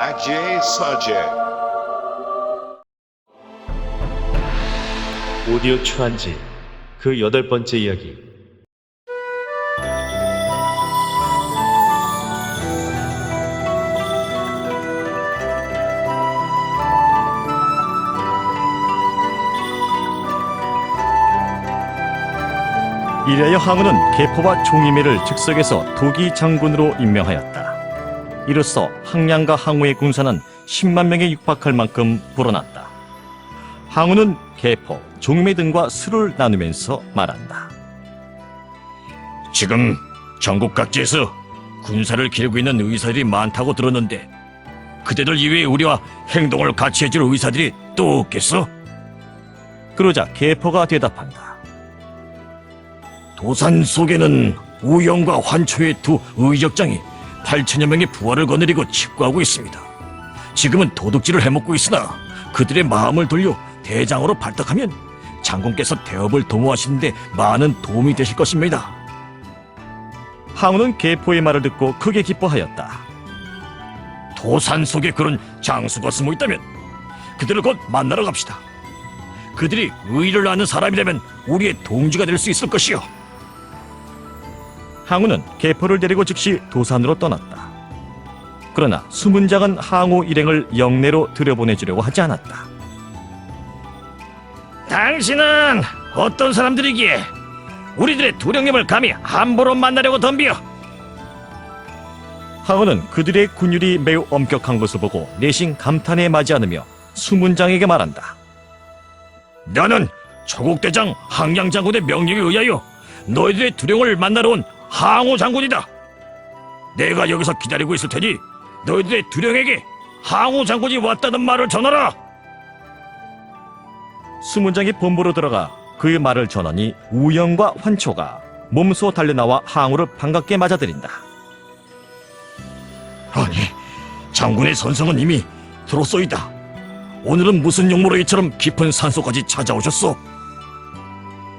Ajay Sajay. 오디오 추한지 그 8번째 이야기. 이래여 항우는 계포와 종이매를 즉석에서 도기 장군으로 임명하였다. 이로써 항량과 항우의 군사는 10만 명에 육박할 만큼 불어났다. 항우는 계포, 종이매 등과 술을 나누면서 말한다. 지금 전국 각지에서 군사를 기르고 있는 의사들이 많다고 들었는데 그대들 이외에 우리와 행동을 같이 해줄 의사들이 또 없겠어? 그러자 계포가 대답한다. 도산 속에는 우영과 환초의 두 의적장이 8천여 명의 부하를 거느리고 칩구하고 있습니다. 지금은 도둑질을 해먹고 있으나 그들의 마음을 돌려 대장으로 발탁하면 장군께서 대업을 도모하시는데 많은 도움이 되실 것입니다. 항우는 계포의 말을 듣고 크게 기뻐하였다. 도산 속에 그런 장수가 숨어 있다면 그들을 곧 만나러 갑시다. 그들이 의를 아는 사람이라면 우리의 동지가 될 수 있을 것이요. 항우는 계포를 데리고 즉시 도산으로 떠났다. 그러나 수문장은 항우 일행을 영내로 들여보내주려고 하지 않았다. 당신은 어떤 사람들이기에 우리들의 두령님을 감히 함부로 만나려고 덤비어? 항우는 그들의 군율이 매우 엄격한 것을 보고 내심 감탄에 맞지 않으며 수문장에게 말한다. 나는 조국대장 항량장군의 명령에 의하여 너희들의 두령을 만나러 온 항우 장군이다. 내가 여기서 기다리고 있을 테니 너희들의 두령에게 항우 장군이 왔다는 말을 전하라. 수문장이 본부로 들어가 그의 말을 전하니 우영과 환초가 몸소 달려나와 항우를 반갑게 맞아들인다. 아니, 장군의 선성은 이미 들었소이다. 오늘은 무슨 용무로 이처럼 깊은 산속까지 찾아오셨소?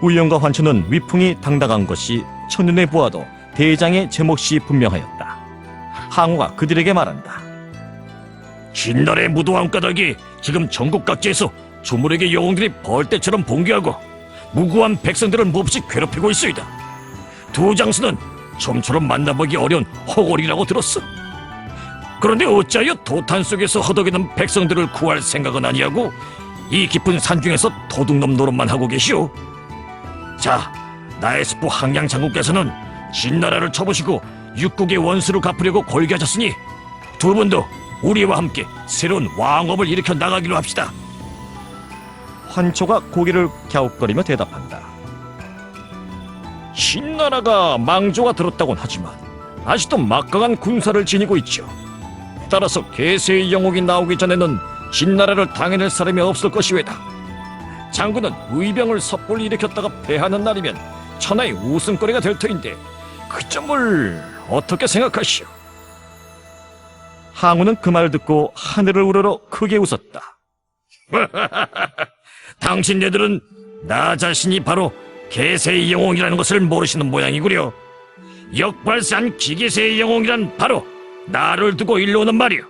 우영과 환초는 위풍이 당당한 것이 첫눈에 보아도 대장의 제몫이 분명하였다. 항우가 그들에게 말한다. 신날의 무도한 까닭이 지금 전국 각지에서 조물에게 영웅들이 벌떼처럼 봉기하고 무고한 백성들을 몹시 괴롭히고 있소이다. 두 장수는 좀처럼 만나보기 어려운 허골이라고 들었어. 그런데 어찌하여 도탄 속에서 허덕이는 백성들을 구할 생각은 아니하고 이 깊은 산중에서 도둑놈 노릇만 하고 계시오? 자, 나의 스프 항량 장군께서는 진나라를 쳐보시고 육국의 원수를 갚으려고 골기하셨으니 두 분도 우리와 함께 새로운 왕업을 일으켜 나가기로 합시다. 환초가 고개를 갸웃거리며 대답한다. 신나라가 망조가 들었다곤 하지만 아직도 막강한 군사를 지니고 있죠. 따라서 개세의 영웅이 나오기 전에는 진나라를 당해낼 사람이 없을 것이외다. 장군은 의병을 섣불리 일으켰다가 패하는 날이면 천하의 웃음거리가 될 터인데 그 점을 어떻게 생각하시오? 항우는 그 말을 듣고 하늘을 우러러 크게 웃었다. 당신네들은 나 자신이 바로 개세의 영웅이라는 것을 모르시는 모양이구려. 역발산 기계세의 영웅이란 바로 나를 두고 일러오는 말이오.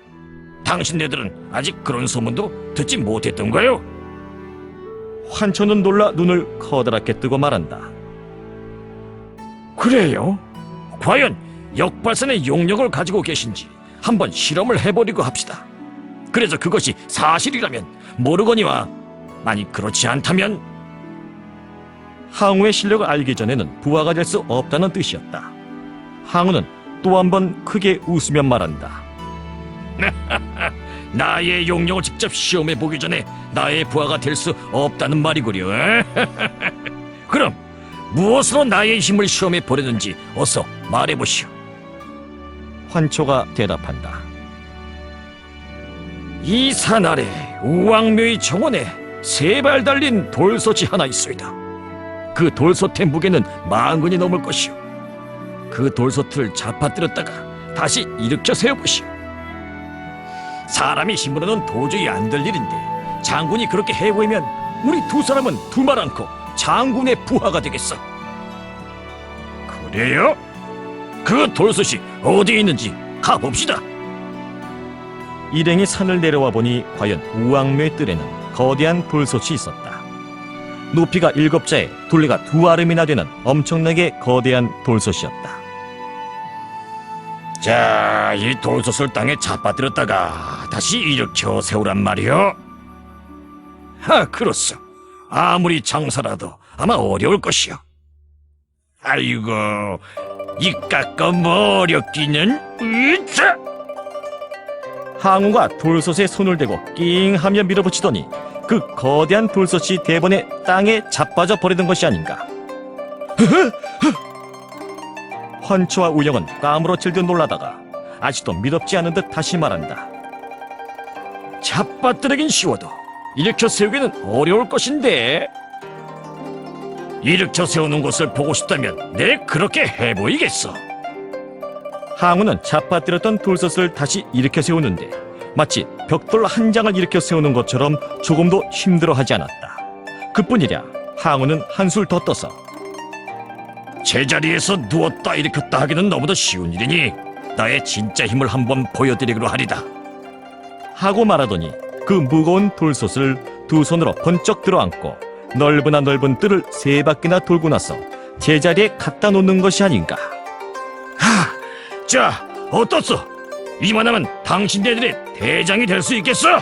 당신네들은 아직 그런 소문도 듣지 못했던가요? 환초는 놀라 눈을 커다랗게 뜨고 말한다. 그래요? 과연 역발산의 용력을 가지고 계신지 한번 실험을 해보려고 합시다. 그래서 그것이 사실이라면 모르거니와 만약 그렇지 않다면 항우의 실력을 알기 전에는 부하가 될 수 없다는 뜻이었다. 항우는 또 한 번 크게 웃으며 말한다. 나의 용력을 직접 시험해 보기 전에 나의 부하가 될 수 없다는 말이구려. 그럼 무엇으로 나의 힘을 시험해 보려는지 어서 말해보시오. 환초가 대답한다. 이 산 아래 우왕묘의 정원에 3발 달린 돌솥이 하나 있소이다. 그 돌솥의 무게는 10,000근이 넘을 것이오. 그 돌솥을 잡아뜨렸다가 다시 일으켜 세워보시오. 사람이 힘으로는 도저히 안 될 일인데 장군이 그렇게 해보이면 우리 두 사람은 두말 않고 장군의 부하가 되겠어. 그래요? 그 돌솥이 어디에 있는지 가봅시다. 일행이 산을 내려와 보니 과연 우왕묘의 뜰에는 거대한 돌솥이 있었다. 높이가 7자에 둘레가 2아름이나 되는 엄청나게 거대한 돌솥이었다. 자, 이 돌솥을 땅에 잡아들였다가 다시 일으켜 세우란 말이요. 그렇소. 아무리 장사라도 아마 어려울 것이요. 아이고, 이 깎아 뭐 어렵기는. 으쌰! 항우가 돌솥에 손을 대고 낑하며 밀어붙이더니 그 거대한 돌솥이 대번에 땅에 자빠져 버리는 것이 아닌가. 환초와 우영은 까무러칠듯 놀라다가 아직도 미덥지 않은 듯 다시 말한다. 잡아뜨리긴 쉬워도 일으켜 세우기는 어려울 것인데. 일으켜 세우는 것을 보고 싶다면 내 그렇게 해보이겠어. 항우는 자빠뜨렸던 돌솥을 다시 일으켜 세우는데 마치 벽돌 한 장을 일으켜 세우는 것처럼 조금도 힘들어하지 않았다. 그뿐이랴 항우는 한술 더 떠서 제자리에서 누웠다 일으켰다 하기는 너무도 쉬운 일이니 나의 진짜 힘을 한번 보여드리기로 하리다. 하고 말하더니 그 무거운 돌솥을 두 손으로 번쩍 들어안고 넓으나 넓은 뜰을 3바퀴나 돌고 나서 제자리에 갖다 놓는 것이 아닌가. 자, 어떻소? 이만하면 당신네들의 대장이 될 수 있겠어?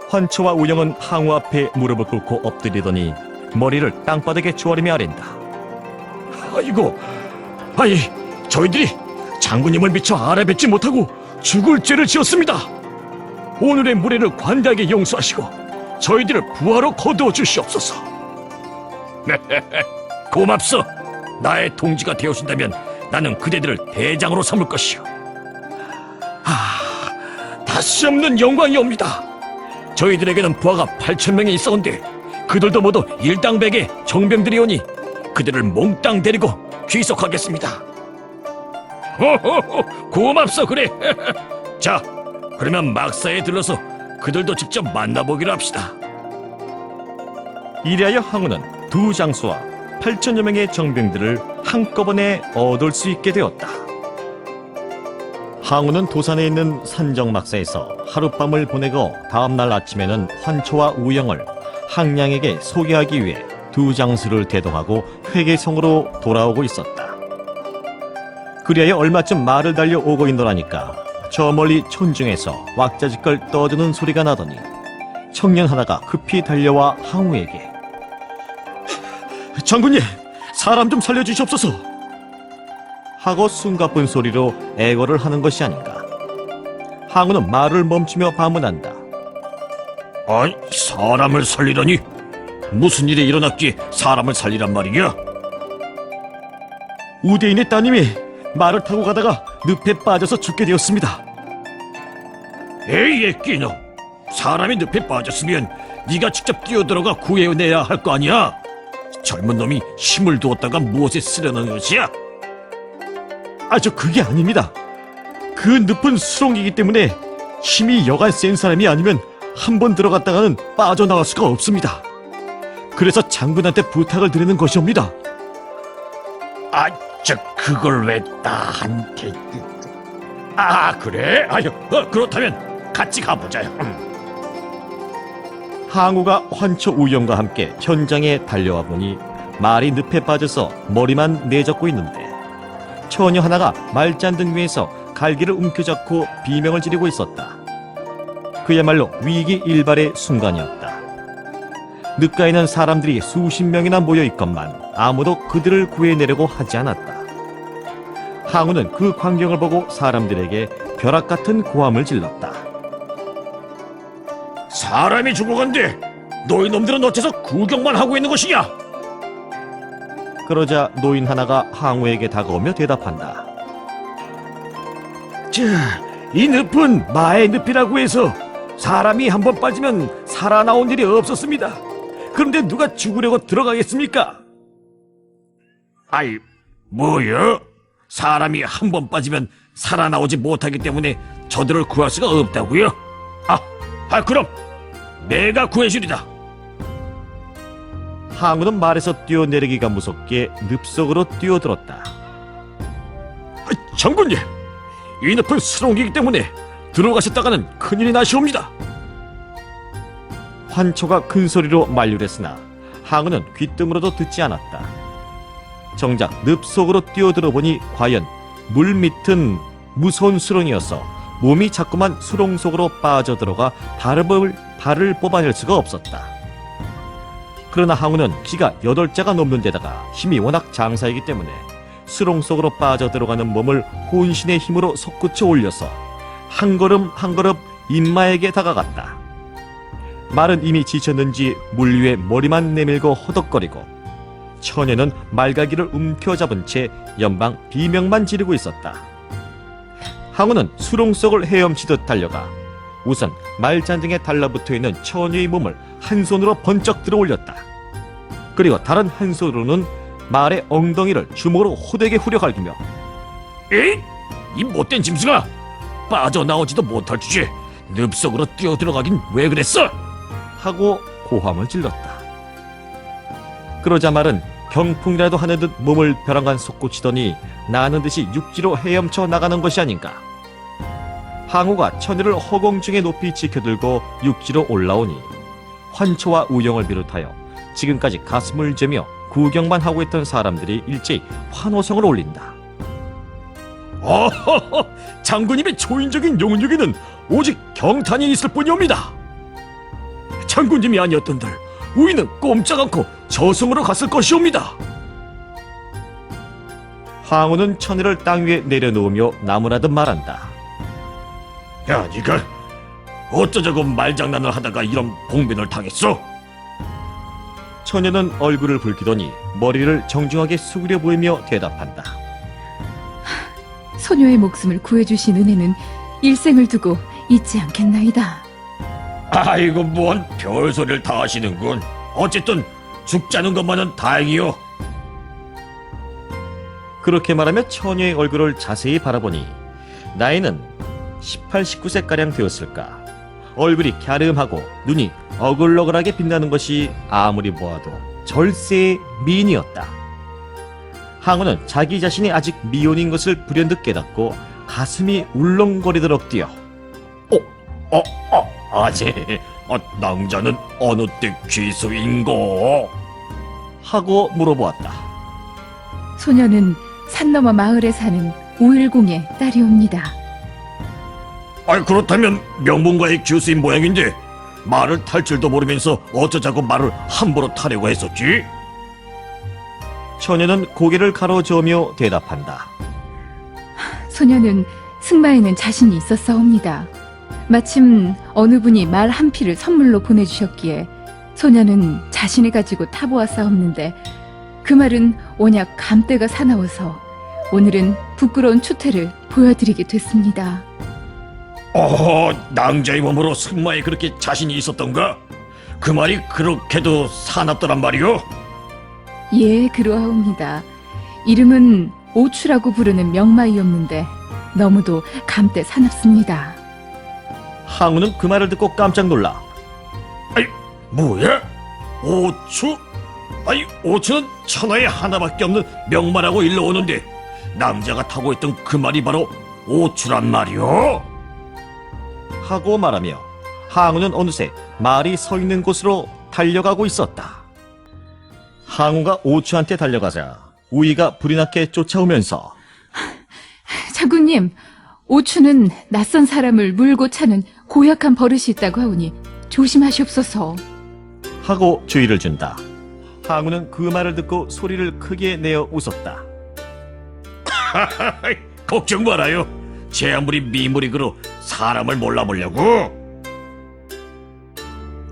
환초와 우영은 항우 앞에 무릎을 꿇고 엎드리더니 머리를 땅바닥에 조아리며 아랜다. 아이고, 저희들이 장군님을 미처 알아뵙지 못하고 죽을 죄를 지었습니다. 오늘의 무례를 관대하게 용서하시고 저희들을 부하로 거두어 주시옵소서. 고맙소. 나의 동지가 되어준다면 나는 그대들을 대장으로 삼을 것이오. 다시 없는 영광이옵니다. 저희들에게는 부하가 8,000명이 있었는데 그들도 모두 일당백의 정병들이오니 그들을 몽땅 데리고 귀속하겠습니다. 고맙소. 그래. 자, 그러면 막사에 들러서 그들도 직접 만나보기로 합시다. 이리하여 항우는 두 장수와 8천여 명의 정병들을 한꺼번에 얻을 수 있게 되었다. 항우는 도산에 있는 산정막사에서 하룻밤을 보내고 다음날 아침에는 환초와 우영을 항량에게 소개하기 위해 두 장수를 대동하고 회계성으로 돌아오고 있었다. 그리하여 얼마쯤 말을 달려 오고 있노라니까 저 멀리 촌중에서 왁자지껄 떠드는 소리가 나더니 청년 하나가 급히 달려와 항우에게 장군님, 사람 좀 살려주시옵소서 하고 숨가쁜 소리로 애걸을 하는 것이 아닌가. 항우는 말을 멈추며 반문한다. 사람을 살리다니? 무슨 일이 일어났기에 사람을 살리란 말이냐? 우대인의 따님이 말을 타고 가다가 늪에 빠져서 죽게 되었습니다. 에이, 애끼놈. 사람이 늪에 빠졌으면 네가 직접 뛰어들어가 구해내야 할 거 아니야? 젊은 놈이 힘을 두었다가 무엇에 쓰려는 것이야? 저 그게 아닙니다. 그 늪은 수렁이기 때문에 힘이 여간 센 사람이 아니면 한 번 들어갔다가는 빠져나갈 수가 없습니다. 그래서 장군한테 부탁을 드리는 것이옵니다. 그걸 왜 나한테? 그래? 그렇다면 같이 가보자요. 항우가 환초 우영과 함께 현장에 달려와 보니 말이 늪에 빠져서 머리만 내젓고 있는데 처녀 하나가 말잔등 위에서 갈기를 움켜잡고 비명을 지르고 있었다. 그야말로 위기일발의 순간이었다. 늪가에는 사람들이 수십 명이나 모여 있건만 아무도 그들을 구해내려고 하지 않았다. 항우는 그 광경을 보고 사람들에게 벼락 같은 고함을 질렀다. 사람이 죽어간대. 너희 놈들은 어째서 구경만 하고 있는 것이냐? 그러자 노인 하나가 항우에게 다가오며 대답한다. 이 늪은 마의 늪이라고 해서 사람이 한 번 빠지면 살아나온 일이 없었습니다. 그런데 누가 죽으려고 들어가겠습니까? 뭐요? 사람이 한 번 빠지면 살아나오지 못하기 때문에 저들을 구할 수가 없다고요? 그럼 내가 구해주리다. 항우는 말에서 뛰어내리기가 무섭게 늪속으로 뛰어들었다. 장군님, 이 늪은 수렁이기 때문에 들어가셨다가는 큰일이 나시옵니다. 환초가 큰 소리로 만류했으나 항우는 귓등으로도 듣지 않았다. 정작 늪속으로 뛰어들어 보니 과연 물 밑은 무서운 수렁이어서 몸이 자꾸만 수렁 속으로 빠져들어가 발을 뽑아낼 수가 없었다. 그러나 항우는 키가 8자가 넘는 데다가 힘이 워낙 장사이기 때문에 수렁 속으로 빠져들어가는 몸을 혼신의 힘으로 솟구쳐 올려서 한 걸음 한 걸음 인마에게 다가갔다. 말은 이미 지쳤는지 물 위에 머리만 내밀고 허덕거리고 처녀는 말가기를 움켜잡은 채 연방 비명만 지르고 있었다. 항우는 수렁 속을 헤엄치듯 달려가 우선 말잔등에 달라붙어있는 처녀의 몸을 한 손으로 번쩍 들어 올렸다. 그리고 다른 한 손으로는 말의 엉덩이를 주먹으로 호되게 후려갈기며 에이! 이 못된 짐승아! 빠져나오지도 못할 주제 늪속으로 뛰어들어가긴 왜 그랬어? 하고 고함을 질렀다. 그러자 말은 병풍이라도 하는 듯 몸을 벼랑간 솟구치더니 나는 듯이 육지로 헤엄쳐 나가는 것이 아닌가. 항우가 처녀를 허공중에 높이 지켜들고 육지로 올라오니 환초와 우영을 비롯하여 지금까지 가슴을 죄며 구경만 하고 있던 사람들이 일제히 환호성을 올린다. 어허허! 장군님의 초인적인 용력에는 오직 경탄이 있을 뿐이옵니다. 장군님이 아니었던들 우리는 꼼짝 않고 저승으로 갔을 것이옵니다. 항우는 처녀를 땅 위에 내려놓으며 나무라듯 말한다. 야, 니가 어쩌자고 말장난을 하다가 이런 봉변을 당했어? 처녀는 얼굴을 붉히더니 머리를 정중하게 숙여 보이며 대답한다. 소녀의 목숨을 구해주신 은혜는 일생을 두고 잊지 않겠나이다. 아이고, 뭔 별소리를 다 하시는군. 어쨌든 죽자는 것만은 다행이요. 그렇게 말하며 처녀의 얼굴을 자세히 바라보니 나이는 18, 19세가량 되었을까. 얼굴이 갸름하고 눈이 어글어글하게 빛나는 것이 아무리 보아도 절세의 미인이었다. 항우는 자기 자신이 아직 미혼인 것을 불현듯 깨닫고 가슴이 울렁거리도록 뛰어 아재, 낭자는 어느 때 귀수인고? 하고 물어보았다. 소녀는 산 너머 마을에 사는 오일공의 딸이옵니다. 그렇다면 명문가의 교수인 모양인데 말을 탈 줄도 모르면서 어쩌자고 말을 함부로 타려고 했었지? 처녀는 고개를 가로저으며 대답한다. 소녀는 승마에는 자신이 있었사옵니다. 마침 어느 분이 말 한 피를 선물로 보내주셨기에 소녀는 자신이 가지고 타보았사옵는데 그 말은 온약 감때가 사나워서 오늘은 부끄러운 추태를 보여드리게 됐습니다. 낭자의 몸으로 승마에 그렇게 자신이 있었던가? 그 말이 그렇게도 사납더란 말이오? 예, 그러하옵니다. 이름은 오추라고 부르는 명마이었는데 너무도 감때 사납습니다. 항우는 그 말을 듣고 깜짝 놀라 뭐야? 오추? 오추는 천하에 하나밖에 없는 명마라고 일러오는데 낭자가 타고 있던 그 말이 바로 오추란 말이오? 하고 말하며 항우는 어느새 말이 서 있는 곳으로 달려가고 있었다. 항우가 오추한테 달려가자 우이가 불이 나게 쫓아오면서 장군님, 오추는 낯선 사람을 물고 차는 고약한 버릇이 있다고 하오니 조심하시옵소서. 하고 주의를 준다. 항우는 그 말을 듣고 소리를 크게 내어 웃었다. 걱정 말아요. 제 아무리 미무리그로 사람을 몰라보려고.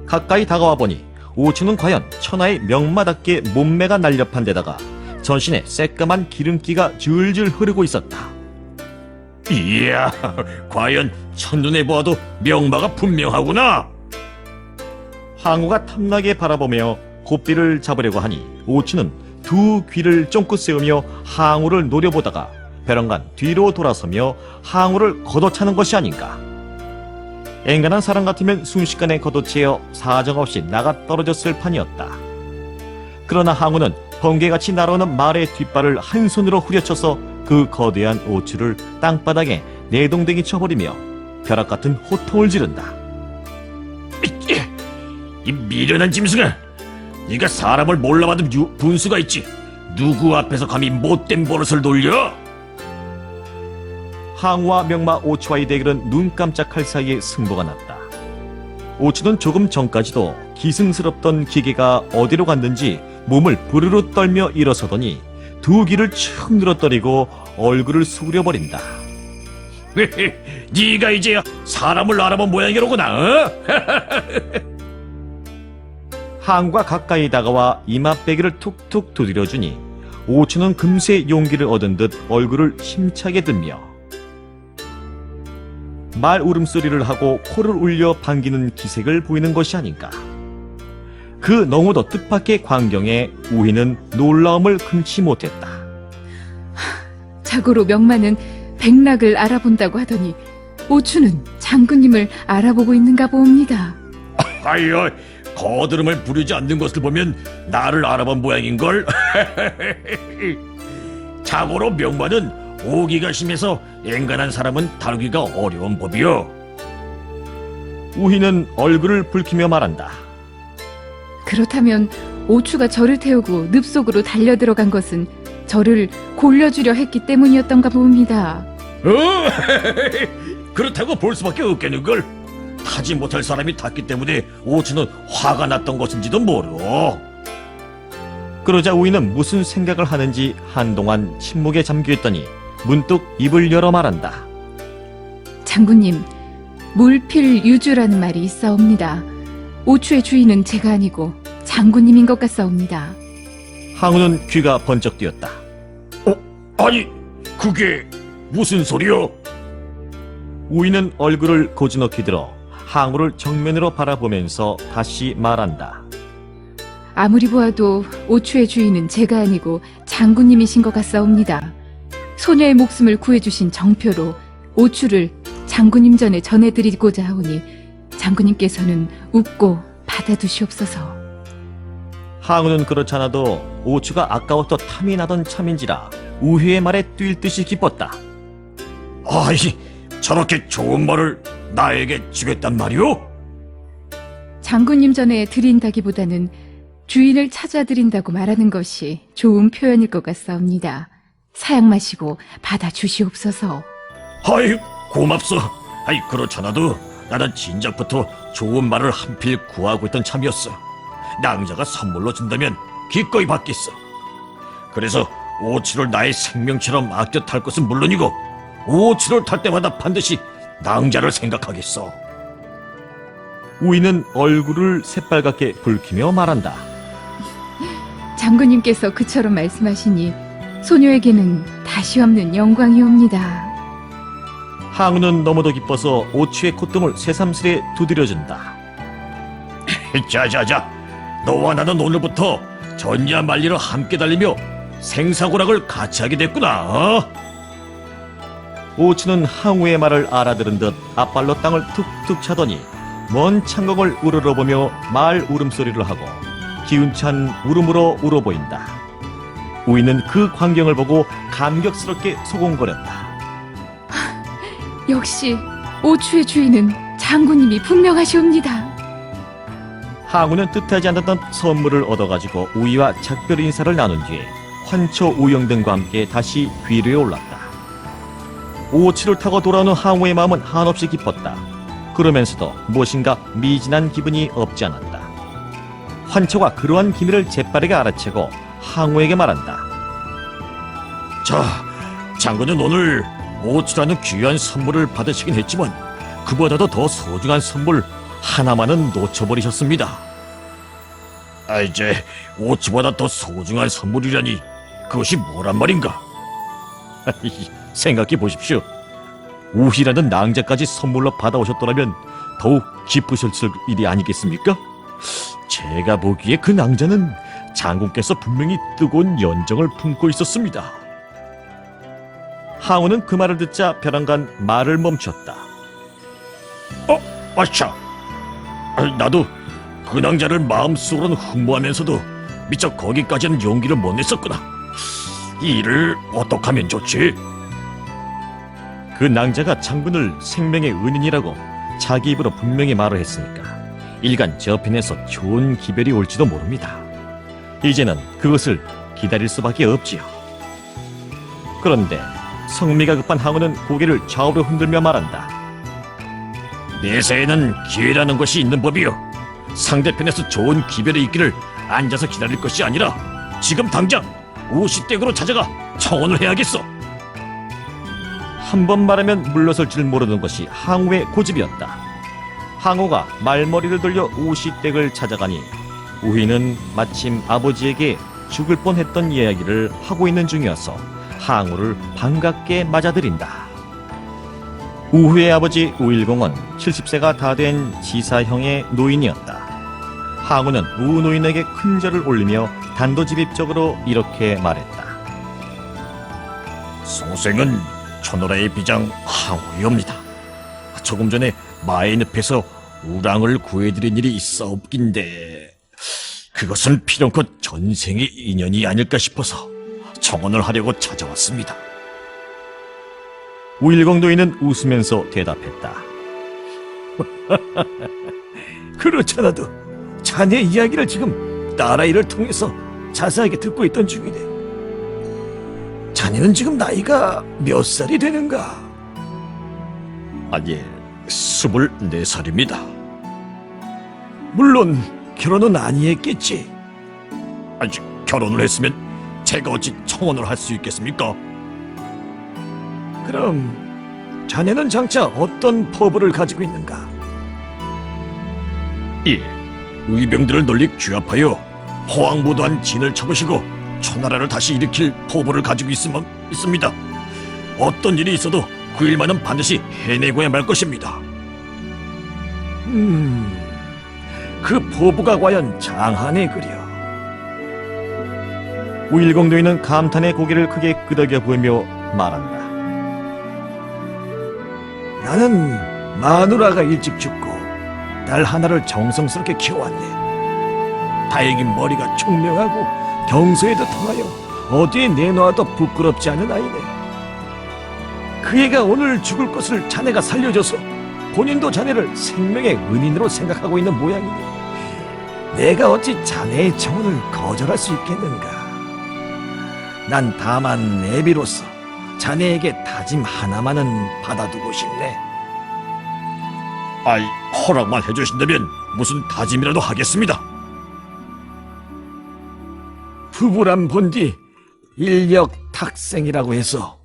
가까이 다가와 보니 오추는 과연 천하의 명마답게 몸매가 날렵한 데다가 전신에 새까만 기름기가 줄줄 흐르고 있었다. 이야, 과연 첫눈에 보아도 명마가 분명하구나. 항우가 탐나게 바라보며 고삐를 잡으려고 하니 오추는 두 귀를 쫑긋 세우며 항우를 노려보다가 벼랑간 뒤로 돌아서며 항우를 걷어차는 것이 아닌가. 앵간한 사람 같으면 순식간에 걷어채어 사정없이 나가 떨어졌을 판이었다. 그러나 항우는 번개같이 날아오는 말의 뒷발을 한 손으로 후려쳐서 그 거대한 오추를 땅바닥에 내동댕이 쳐버리며 벼락 같은 호통을 지른다. 이 미련한 짐승아, 네가 사람을 몰라봐도 분수가 있지. 누구 앞에서 감히 못된 버릇을 돌려? 항우와 명마 오추와의 대결은 눈 깜짝할 사이에 승부가 났다. 오추는 조금 전까지도 기승스럽던 기계가 어디로 갔는지 몸을 부르르 떨며 일어서더니 두 귀를 축 늘어뜨리고 얼굴을 수그려버린다. 네가 이제야 사람을 알아본 모양이로구나. 어? 항우가 가까이 다가와 이맛배기를 툭툭 두드려주니 오추는 금세 용기를 얻은 듯 얼굴을 힘차게 들며 말 울음소리를 하고 코를 울려 반기는 기색을 보이는 것이 아닌가. 그 너무도 뜻밖의 광경에 우희는 놀라움을 금치 못했다. 자고로 명마는 백락을 알아본다고 하더니 오추는 장군님을 알아보고 있는가 봅니다. 아이여, 거드름을 부리지 않는 것을 보면 나를 알아본 모양인걸. 자고로 명마는 오기가 심해서 앵간한 사람은 다루기가 어려운 법이요. 우희는 얼굴을 붉히며 말한다. 그렇다면 오추가 저를 태우고 늪속으로 달려들어간 것은 저를 골려주려 했기 때문이었던가 봅니다. 그렇다고 볼 수밖에 없겠는걸. 타지 못할 사람이 탔기 때문에 오추는 화가 났던 것인지도 모르. 그러자 우희는 무슨 생각을 하는지 한동안 침묵에 잠겨있더니 문득 입을 열어 말한다. 장군님, 물필유주라는 말이 있사옵니다. 오추의 주인은 제가 아니고 장군님인 것 같사옵니다. 항우는 귀가 번쩍 뜨였다. 아니, 그게 무슨 소리요? 우희는 얼굴을 고즈넉히 들어 항우를 정면으로 바라보면서 다시 말한다. 아무리 보아도 오추의 주인은 제가 아니고 장군님이신 것 같사옵니다. 소녀의 목숨을 구해주신 정표로 오추를 장군님 전에 전해드리고자 하오니 장군님께서는 웃고 받아두시옵소서. 항우는 그렇잖아도 오추가 아까부터 탐이 나던 참인지라 우희의 말에 뛸 듯이 기뻤다. 아이, 저렇게 좋은 말을 나에게 주겠단 말이오? 장군님 전에 드린다기보다는 주인을 찾아드린다고 말하는 것이 좋은 표현일 것 같사옵니다. 사양 마시고 받아주시옵소서. 아이, 고맙소. 아이, 그렇잖아도 나는 진작부터 좋은 말을 한필 구하고 있던 참이었어. 낭자가 선물로 준다면 기꺼이 받겠어. 그래서 오추를 나의 생명처럼 아껴 탈 것은 물론이고 오추를 탈 때마다 반드시 낭자를 생각하겠어. 우희는 얼굴을 새빨갛게 붉히며 말한다. 장군님께서 그처럼 말씀하시니 소녀에게는 다시 없는 영광이옵니다. 항우는 너무도 기뻐서 오추의 콧등을 새삼스레 두드려준다. 자자자, 너와 나는 오늘부터 전야 말리로 함께 달리며 생사고락을 같이 하게 됐구나. 어? 오추는 항우의 말을 알아들은 듯 앞발로 땅을 툭툭 차더니 먼 창공을 우러러보며 말 울음소리를 하고 기운찬 울음으로 울어보인다. 우희는 그 광경을 보고 감격스럽게 소곤거렸다. 역시 오추의 주인은 장군님이 분명하시옵니다. 항우는 뜻하지 않았던 선물을 얻어가지고 우희와 작별 인사를 나눈 뒤에 환초 우영 등과 함께 다시 귀류에 올랐다. 오추를 타고 돌아오는 항우의 마음은 한없이 기뻤다. 그러면서도 무엇인가 미진한 기분이 없지 않았다. 환초가 그러한 기미를 재빠르게 알아채고 항우에게 말한다. 자, 장군은 오늘 오추라는 귀한 선물을 받으시긴 했지만 그보다도 더 소중한 선물 하나만은 놓쳐버리셨습니다. 이제 오추보다 더 소중한 선물이라니 그것이 뭐란 말인가? 생각해 보십시오. 우희라는 낭자까지 선물로 받아오셨더라면 더욱 기쁘셨을 일이 아니겠습니까? 제가 보기에 그 낭자는 장군께서 분명히 뜨거운 연정을 품고 있었습니다. 항우는 그 말을 듣자 벼랑간 말을 멈췄다. 아차! 나도 그 낭자를 마음속으로는 흠모하면서도 미처 거기까지는 용기를 못 냈었구나. 이 일을 어떻게 하면 좋지? 그 낭자가 장군을 생명의 은인이라고 자기 입으로 분명히 말을 했으니까 일간 저편에서 좋은 기별이 올지도 모릅니다. 이제는 그것을 기다릴 수밖에 없지요. 그런데 성미가 급한 항우는 고개를 좌우로 흔들며 말한다. 내세에는 기회라는 것이 있는 법이요. 상대편에서 좋은 기별이 있기를 앉아서 기다릴 것이 아니라 지금 당장 우시댁으로 찾아가 청혼을 해야겠어. 한 번 말하면 물러설 줄 모르는 것이 항우의 고집이었다. 항우가 말머리를 돌려 우시댁을 찾아가니 우희는 마침 아버지에게 죽을 뻔했던 이야기를 하고 있는 중이어서 항우를 반갑게 맞아들인다. 우희의 아버지 우일공은 70세가 다 된 지사형의 노인이었다. 항우는 우 노인에게 큰 절을 올리며 단도직입적으로 이렇게 말했다. 송생은 초노라의 비장 항우이옵니다. 조금 전에 마의 늪에서 우랑을 구해드린 일이 있사옵긴데 그것은 필연껏 전생의 인연이 아닐까 싶어서 청혼을 하려고 찾아왔습니다. 우일공 노인은 웃으면서 대답했다. 그렇잖아도 자네 이야기를 지금 딸아이를 통해서 자세하게 듣고 있던 중이네. 자네는 지금 나이가 몇 살이 되는가? 아니, 24살입니다. 물론 결혼은 아니했겠지. 아직 결혼을 했으면 제가 어찌 청혼을 할 수 있겠습니까? 그럼 자네는 장차 어떤 포부를 가지고 있는가? 예, 의병들을 널리 규합하여 호황무도한 진을 쳐부시고 초나라를 다시 일으킬 포부를 가지고 있습니다. 어떤 일이 있어도 그 일만은 반드시 해내고야 말 것입니다. 그 포부가 과연 장하네 그려. 우일공 노인은 감탄의 고개를 크게 끄덕여 보이며 말한다. 나는 마누라가 일찍 죽고 딸 하나를 정성스럽게 키워왔네. 다행히 머리가 총명하고 경서에도 통하여 어디에 내놓아도 부끄럽지 않은 아이네. 그 애가 오늘 죽을 것을 자네가 살려줘서 본인도 자네를 생명의 은인으로 생각하고 있는 모양이니 내가 어찌 자네의 청혼을 거절할 수 있겠는가. 난 다만 내비로서 자네에게 다짐 하나만은 받아두고 싶네. 아이, 허락만 해주신다면 무슨 다짐이라도 하겠습니다. 부부란 본디 일력탁생이라고 해서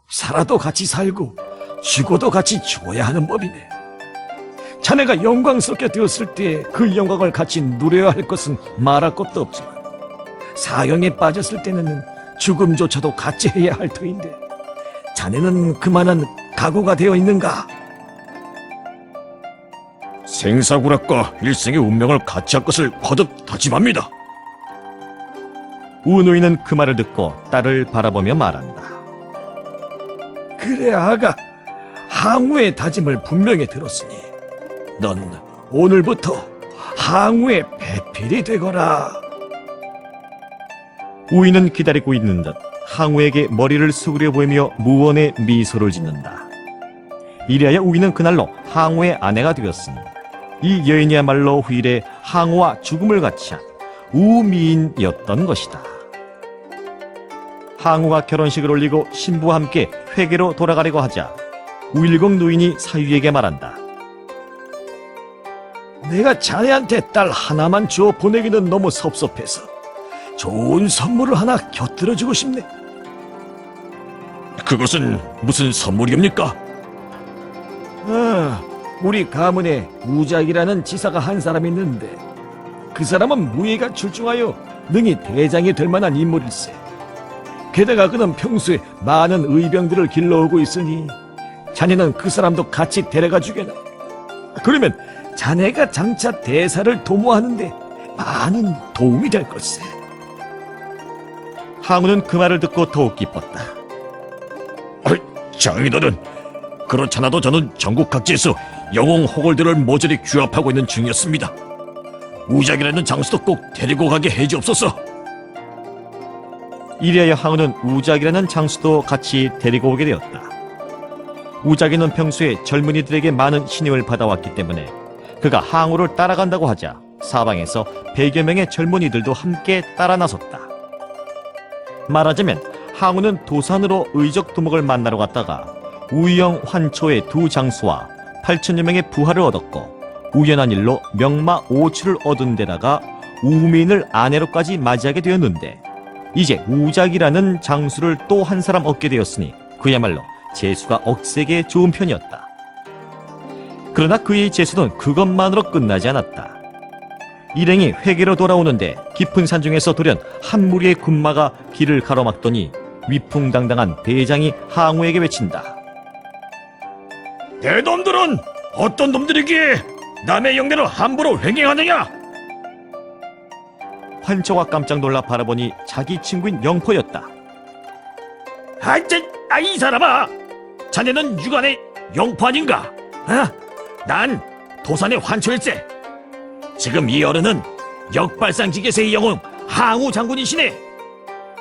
살아도 같이 살고 죽어도 같이 죽어야 하는 법이네. 자네가 영광스럽게 되었을 때 그 영광을 같이 누려야 할 것은 말할 것도 없지만 사형에 빠졌을 때는 죽음조차도 같이 해야 할 터인데 자네는 그만한 각오가 되어 있는가? 생사구락과 일생의 운명을 같이 할 것을 거듭 다짐합니다. 우 노인은 그 말을 듣고 딸을 바라보며 말한다. 그래 아가, 항우의 다짐을 분명히 들었으니 넌 오늘부터 항우의 배필이 되거라. 우이는 기다리고 있는 듯 항우에게 머리를 수그려 보이며 무언의 미소를 짓는다. 이래야 우이는 그날로 항우의 아내가 되었으니 이 여인이야말로 후일에 항우와 죽음을 같이한 우미인이었던 것이다. 항우가 결혼식을 올리고 신부와 함께 회계로 돌아가려고 하자 우일공 노인이 사위에게 말한다. 내가 자네한테 딸 하나만 주어 보내기는 너무 섭섭해서 좋은 선물을 하나 곁들여주고 싶네. 그것은 무슨 선물입니까? 우리 가문에 우작이라는 지사가 한 사람 있는데 그 사람은 무예가 출중하여 능히 대장이 될 만한 인물일세. 게다가 그는 평소에 많은 의병들을 길러오고 있으니 자네는 그 사람도 같이 데려가 주게나. 그러면 자네가 장차 대사를 도모하는데 많은 도움이 될 것세. 항우는 그 말을 듣고 더욱 기뻤다. 장인어른, 그렇잖아도 저는 전국 각지에서 영웅 호걸들을 모조리 규합하고 있는 중이었습니다. 우작이라는 장수도 꼭 데리고 가게 해주옵소서. 이래야 항우는 우작이라는 장수도 같이 데리고 오게 되었다. 우작이는 평소에 젊은이들에게 많은 신임을 받아왔기 때문에 그가 항우를 따라간다고 하자 사방에서 100여 명의 젊은이들도 함께 따라 나섰다. 말하자면 항우는 도산으로 의적 두목을 만나러 갔다가 우영, 환초의 두 장수와 8천여 명의 부하를 얻었고 우연한 일로 명마 5추를 얻은 데다가 우민을 아내로까지 맞이하게 되었는데 이제 우작이라는 장수를 또 한 사람 얻게 되었으니 그야말로 재수가 억세게 좋은 편이었다. 그러나 그의 재수는 그것만으로 끝나지 않았다. 일행이 회계로 돌아오는데 깊은 산중에서 돌연 한 무리의 군마가 길을 가로막더니 위풍당당한 대장이 항우에게 외친다. 대놈들은 어떤 놈들이기에 남의 영내를 함부로 횡행하느냐? 환초가 깜짝 놀라 바라보니 자기 친구인 영포였다. 이 사람아! 자네는 유관의 영포 아닌가? 난 도산의 환초일세. 지금 이 어른은 역발상지계세의 영웅 항우 장군이시네.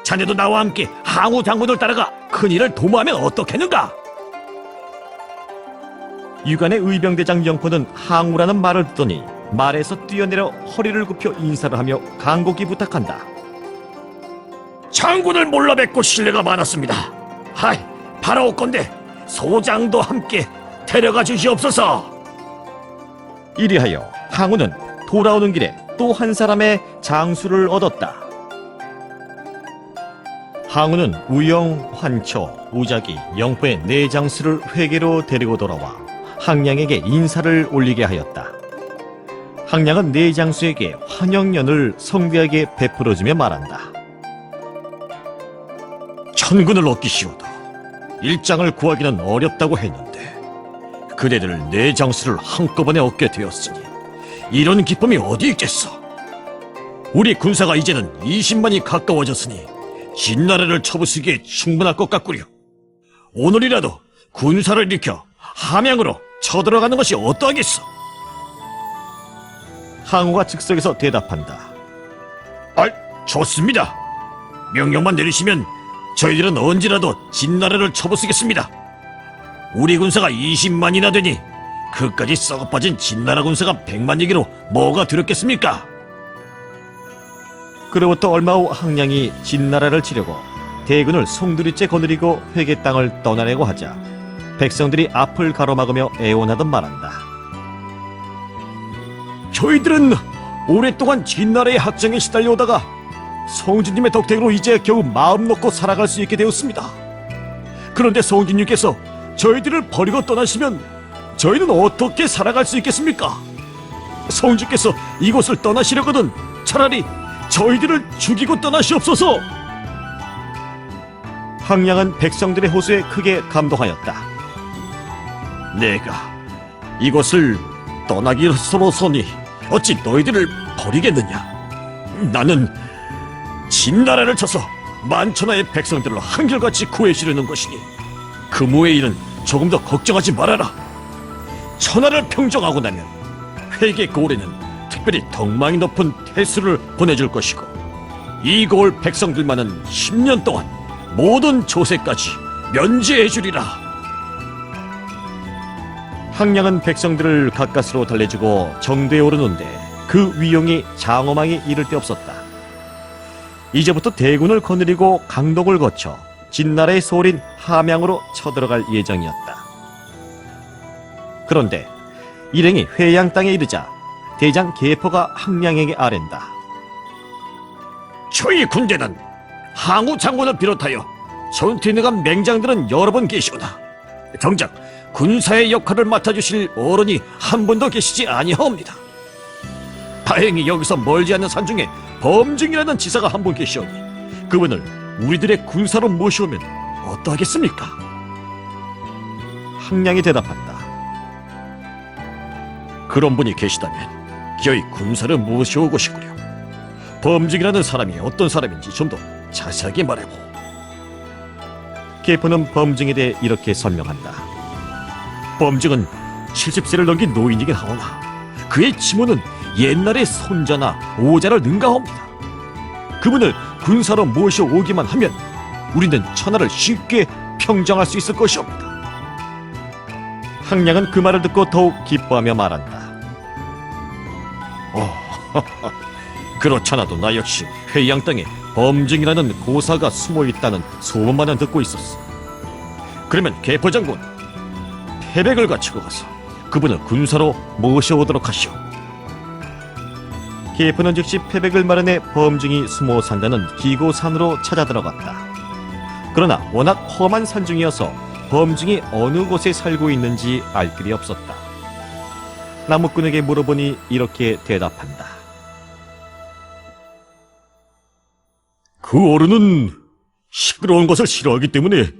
자네도 나와 함께 항우 장군을 따라가 큰일을 도모하면 어떻겠는가? 유관의 의병대장 영포는 항우라는 말을 듣더니 말에서 뛰어내려 허리를 굽혀 인사를 하며 간곡히 부탁한다. 장군을 몰라 뵙고 신뢰가 많았습니다. 바라옵건대 소장도 함께 데려가 주시옵소서. 이리하여 항우는 돌아오는 길에 또 한 사람의 장수를 얻었다. 항우는 우영, 환초, 우작이, 영포의 네 장수를 회계로 데리고 돌아와 항량에게 인사를 올리게 하였다. 항량은 네 장수에게 환영연을 성대하게 베풀어주며 말한다. 천군을 얻기시오도 일장을 구하기는 어렵다고 했는데 그대들 네 장수를 한꺼번에 얻게 되었으니 이런 기쁨이 어디 있겠어. 우리 군사가 이제는 20만이 가까워졌으니 진나라를 쳐부수기에 충분할 것 같구려. 오늘이라도 군사를 일으켜 함양으로 쳐들어가는 것이 어떠하겠어? 항우가 즉석에서 대답한다. 좋습니다. 명령만 내리시면 저희들은 언제라도 진나라를 쳐부수겠습니다. 우리 군사가 20만이나 되니 그까지 썩어빠진 진나라 군사가 100만이기로 뭐가 두렵겠습니까? 그로부터 얼마 후 항량이 진나라를 치려고 대군을 송두리째 거느리고 회계 땅을 떠나려고 하자 백성들이 앞을 가로막으며 애원하던 말한다. 저희들은 오랫동안 진나라의 학장에 시달려오다가 성주님의 덕택으로 이제 겨우 마음 놓고 살아갈 수 있게 되었습니다. 그런데 성주님께서 저희들을 버리고 떠나시면 저희는 어떻게 살아갈 수 있겠습니까? 성주께서 이곳을 떠나시려거든 차라리 저희들을 죽이고 떠나시옵소서. 항량은 백성들의 호소에 크게 감동하였다. 내가 이곳을 떠나기로서니 어찌 너희들을 버리겠느냐? 나는 진나라를 쳐서 만천하의 백성들을 한결같이 구해주려는 것이니 금우의 일은 조금 더 걱정하지 말아라. 천하를 평정하고 나면 회계 고을에는 특별히 덕망이 높은 태수를 보내줄 것이고 이 고을 백성들만은 10년 동안 모든 조세까지 면제해주리라. 항량은 백성들을 가까스로 달래주고 정대에 오르는데 그 위용이 장엄하게 이를 데 없었다. 이제부터 대군을 거느리고 강동을 거쳐 진나라의 소홀인 함양으로 쳐들어갈 예정이었다. 그런데 일행이 회양 땅에 이르자 대장 계포가 항량에게 아랜다. 저희 군대는 항우 장군을 비롯하여 전투에 나간 맹장들은 여러 번 계시오나 정작 군사의 역할을 맡아주실 어른이 한 분도 계시지 아니하옵니다. 다행히 여기서 멀지 않은 산중에 범증이라는 지사가 한 분 계시오니 그분을 우리들의 군사로 모시오면 어떠하겠습니까? 항량이 대답한다. 그런 분이 계시다면 기어이 군사를 모셔오고 싶구려. 범증이라는 사람이 어떤 사람인지 좀 더 자세하게 말해보. 계포는 범증에 대해 이렇게 설명한다. 범증은 70세를 넘긴 노인이긴 하오나 그의 치모는 옛날의 손자나 오자를 능가합니다. 그분을 군사로 모셔오기만 하면 우리는 천하를 쉽게 평정할 수 있을 것이옵니다. 항량은 그 말을 듣고 더욱 기뻐하며 말한다. 그렇잖아도 나 역시 회양 땅에 범증이라는 고사가 숨어 있다는 소문만은 듣고 있었어. 그러면 계포 장군, 패백을 갖추고 가서 그분을 군사로 모셔오도록 하시오. 계포는 즉시 패백을 마련해 범증이 숨어 산다는 기고산으로 찾아 들어갔다. 그러나 워낙 험한 산중이어서 범증이 어느 곳에 살고 있는지 알 길이 없었다. 나무꾼에게 물어보니 이렇게 대답한다. 그 어른은 시끄러운 것을 싫어하기 때문에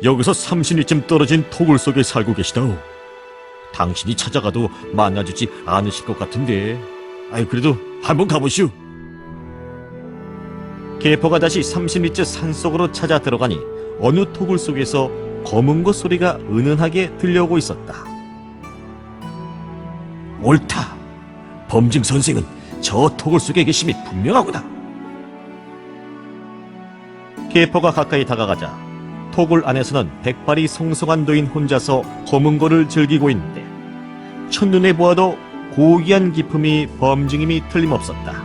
여기서 30리쯤 떨어진 토굴 속에 살고 계시다오. 당신이 찾아가도 만나주지 않으실 것 같은데, 그래도 한번 가보시오. 계포가 다시 30리째 산속으로 찾아 들어가니 어느 토굴 속에서 검은 것 소리가 은은하게 들려오고 있었다. 옳다. 범증 선생은 저 토굴 속에 계심이 분명하구나. 계포가 가까이 다가가자 토굴 안에서는 백발이 성성한 노인 혼자서 검은 거를 즐기고 있는데 첫눈에 보아도 고귀한 기품이 범증임이 틀림없었다.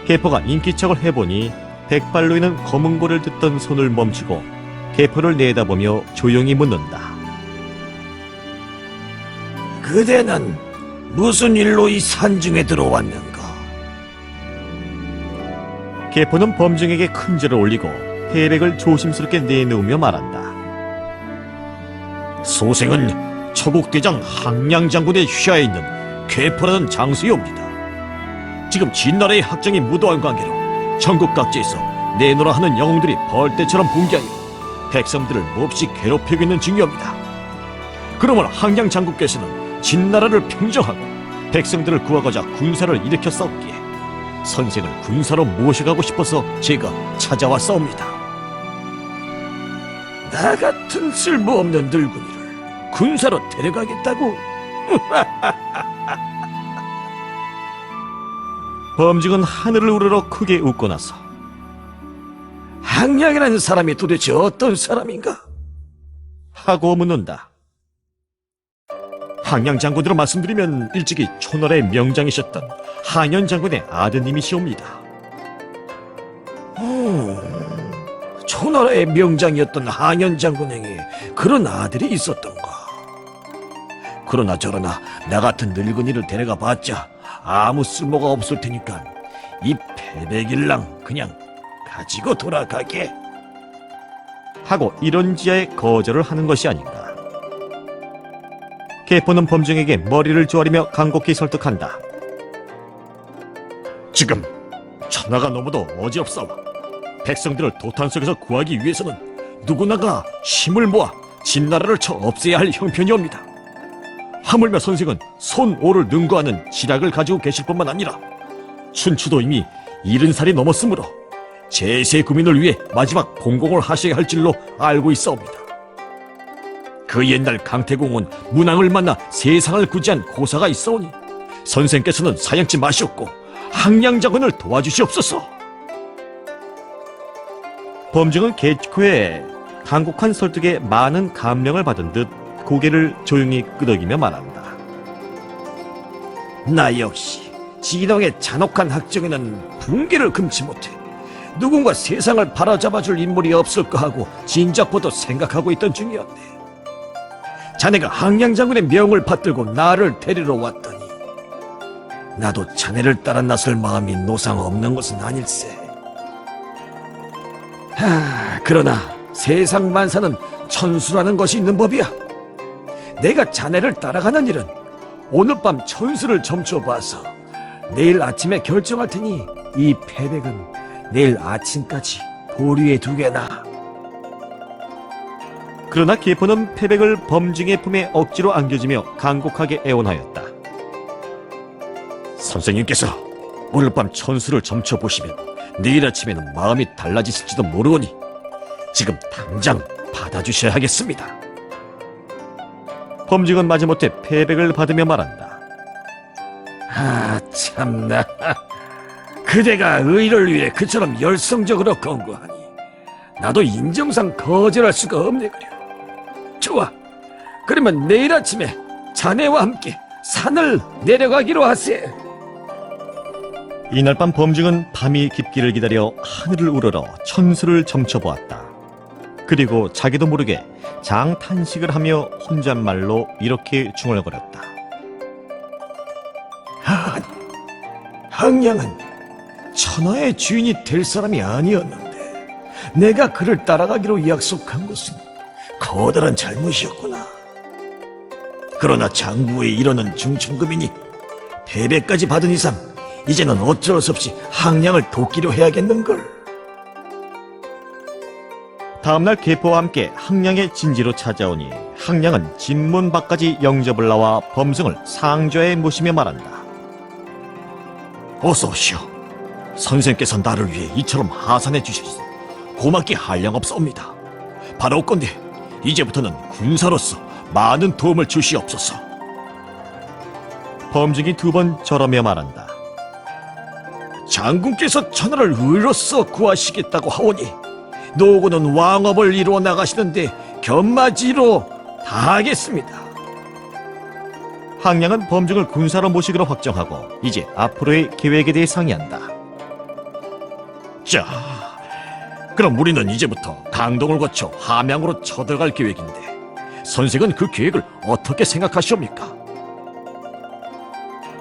계포가 인기척을 해보니 백발 노인은 검은 고를 듣던 손을 멈추고 계포를 내다보며 조용히 묻는다. 그대는 무슨 일로 이 산중에 들어왔는가? 계포는 범증에게 큰 절을 올리고 패백을 조심스럽게 내놓으며 말한다. 소생은 초국대장 항량 장군의 휘하에 있는 괴포라는 장소에 옵니다. 지금 진나라의 학장이 무도한 관계로 전국 각지에서 내노라 하는 영웅들이 벌떼처럼 붕괴하여 백성들을 몹시 괴롭히고 있는 중이옵니다. 그러므로 항량 장군께서는 진나라를 평정하고 백성들을 구하고자 군사를 일으켰사옵기에 선생을 군사로 모셔가고 싶어서 제가 찾아왔사옵니다. 나 같은 쓸모없는 늙은이를 군사로 데려가겠다고? 범증은 하늘을 우러러 크게 웃고 나서 항량이라는 사람이 도대체 어떤 사람인가? 하고 묻는다. 항량 장군으로 말씀드리면 일찍이 초나라의 명장이셨던 한현 장군의 아드님이시옵니다. 초나라의 명장이었던 한현 장군에게 그런 아들이 있었던가? 그러나 저러나 나 같은 늙은이를 데려가 봤자 아무 쓸모가 없을 테니까 이 패백일랑 그냥 가지고 돌아가게 하고 이런지하에 거절을 하는 것이 아닌가. 계포는 범증에게 머리를 조아리며 간곡히 설득한다. 지금 천하가 너무도 어지럽사와 백성들을 도탄 속에서 구하기 위해서는 누구나가 힘을 모아 진나라를 쳐 없애야 할 형편이옵니다. 하물며 선생은 손오를 능구하는 지략을 가지고 계실 뿐만 아니라 춘추도 이미 70살이 넘었으므로 제세 구민을 위해 마지막 공공을 하셔야 할 줄로 알고 있사옵니다. 그 옛날 강태공은 문왕을 만나 세상을 구제한 고사가 있사오니 선생께서는 사양치 마시옵고 항량 장군을 도와주시옵소서. 범증은 계초에 간곡한 설득에 많은 감명을 받은 듯 고개를 조용히 끄덕이며 말한다. 나 역시 진흥의 잔혹한 학정에는 붕괴를 금치 못해 누군가 세상을 바라잡아줄 인물이 없을까 하고 진작부터 생각하고 있던 중이었네. 자네가 항량 장군의 명을 받들고 나를 데리러 왔더니 나도 자네를 따라 나설 마음이 노상 없는 것은 아닐세. 그러나 세상 만사는 천수라는 것이 있는 법이야. 내가 자네를 따라가는 일은 오늘 밤 천수를 점쳐봐서 내일 아침에 결정할 테니 이 패백은 내일 아침까지 보류에 두게나. 그러나 계포는 패백을 범증의 품에 억지로 안겨주며 간곡하게 애원하였다. 선생님께서 오늘 밤 천수를 점쳐보시면 내일 아침에는 마음이 달라지실지도 모르오니 지금 당장 받아주셔야 하겠습니다. 범증은 마지못해 패백을 받으며 말한다. 참나. 그대가 의를 위해 그처럼 열성적으로 권고하니 나도 인정상 거절할 수가 없네 그려. 좋아, 그러면 내일 아침에 자네와 함께 산을 내려가기로 하세. 이날 밤 범증은 밤이 깊기를 기다려 하늘을 우러러 천수를 점쳐보았다. 그리고 자기도 모르게 장탄식을 하며 혼잣말로 이렇게 중얼거렸다. 항량은 천하의 주인이 될 사람이 아니었는데 내가 그를 따라가기로 약속한 것은 커다란 잘못이었구나. 그러나 장부의 일원은 중천금이니 패배까지 받은 이상 이제는 어쩔 수 없이 항량을 돕기로 해야겠는걸. 다음날 계포와 함께 항량의 진지로 찾아오니 항량은 진문 밖까지 영접을 나와 범승을 상좌에 모시며 말한다. 어서 오시오. 선생께서 나를 위해 이처럼 하산해 주셔서 고맙게 한량없사옵니다. 바라옵건대 이제부터는 군사로서 많은 도움을 주시옵소서. 범증이 두 번 절하며 말한다. 장군께서 천하를 의로써 구하시겠다고 하오니 노고는 왕업을 이루어 나가시는데 견마지로 다하겠습니다. 항량은 범증을 군사로 모시기로 확정하고 이제 앞으로의 계획에 대해 상의한다. 자, 그럼 우리는 이제부터 강동을 거쳐 함양으로 쳐들어갈 계획인데 선생은 그 계획을 어떻게 생각하시옵니까?